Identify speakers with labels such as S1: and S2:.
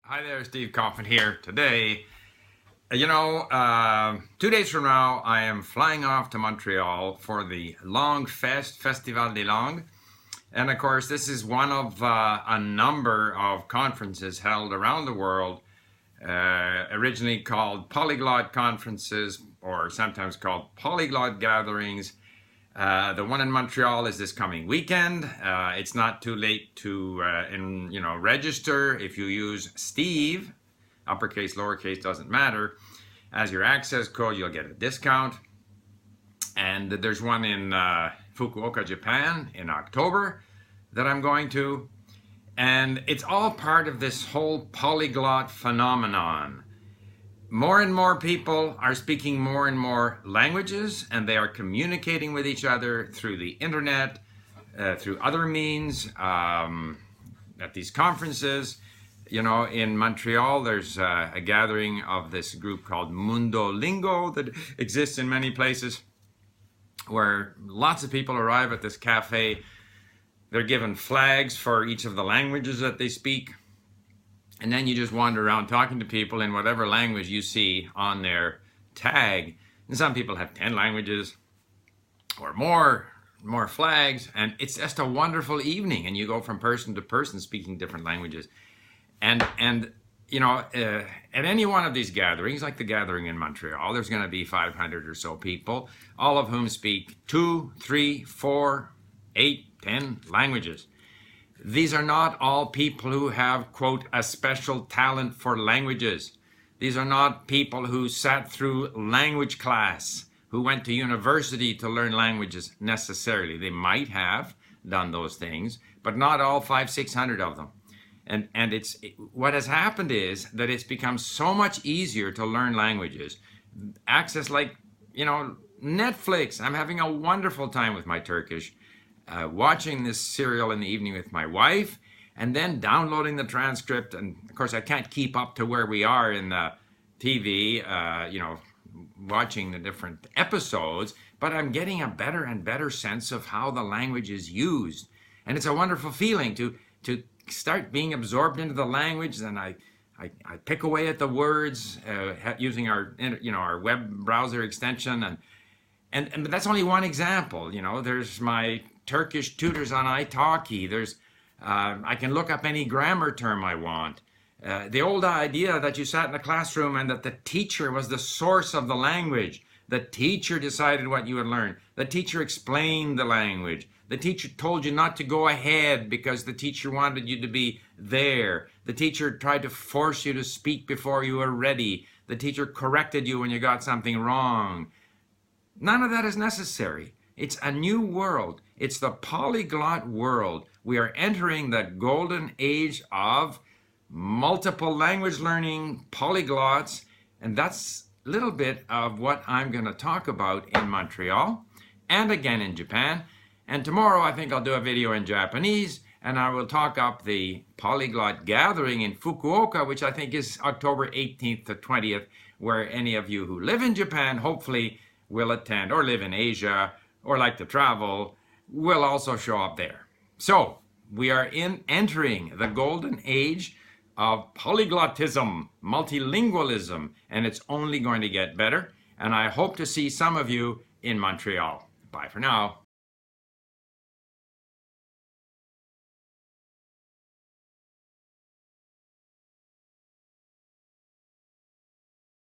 S1: Hi there, Steve Coffin here today. 2 days from now, I am flying off to Montreal for the Langfest, Festival des Langues. And of course, this is one of a number of conferences held around the world, originally called polyglot conferences, or sometimes called polyglot gatherings. The one in Montreal is this coming weekend. It's not too late to register. If you use Steve, uppercase, lowercase, doesn't matter, as your access code, you'll get a discount. And there's one in Fukuoka, Japan in October that I'm going to. And it's all part of this whole polyglot phenomenon. More and more people are speaking more and more languages, and they are communicating with each other through the internet, through other means, at these conferences. In Montreal, there's a gathering of this group called Mundo Lingo that exists in many places, where lots of people arrive at this cafe. They're given flags for each of the languages that they speak. And then you just wander around talking to people in whatever language you see on their tag. And some people have 10 languages or more flags. And it's just a wonderful evening. And you go from person to person speaking different languages. And at any one of these gatherings, like the gathering in Montreal, there's going to be 500 or so people, all of whom speak 2, 3, 4, 8, 10 languages. These are not all people who have, quote, a special talent for languages. These are not people who sat through language class, who went to university to learn languages necessarily. They might have done those things, but not all 500, 600 of them. And what has happened is that it's become so much easier to learn languages. Access like, Netflix. I'm having a wonderful time with my Turkish. Watching this serial in the evening with my wife, and then downloading the transcript. And of course, I can't keep up to where we are in the TV, watching the different episodes, but I'm getting a better and better sense of how the language is used. And it's a wonderful feeling to start being absorbed into the language. And I pick away at the words using our web browser extension. But that's only one example. There's my Turkish tutors on italki. I can look up any grammar term I want. The old idea that you sat in a classroom and that the teacher was the source of the language. The teacher decided what you would learn. The teacher explained the language. The teacher told you not to go ahead because the teacher wanted you to be there. The teacher tried to force you to speak before you were ready. The teacher corrected you when you got something wrong. None of that is necessary. It's a new world. It's the polyglot world. We are entering the golden age of multiple language learning, polyglots, and that's a little bit of what I'm going to talk about in Montreal and again in Japan. And tomorrow I think I'll do a video in Japanese, and I will talk up the polyglot gathering in Fukuoka, which I think is October 18th to 20th, where any of you who live in Japan hopefully will attend, or live in Asia, or like to travel, will also show up there. So we are entering the golden age of polyglotism, multilingualism, and it's only going to get better. And I hope to see some of you in Montreal. Bye for now.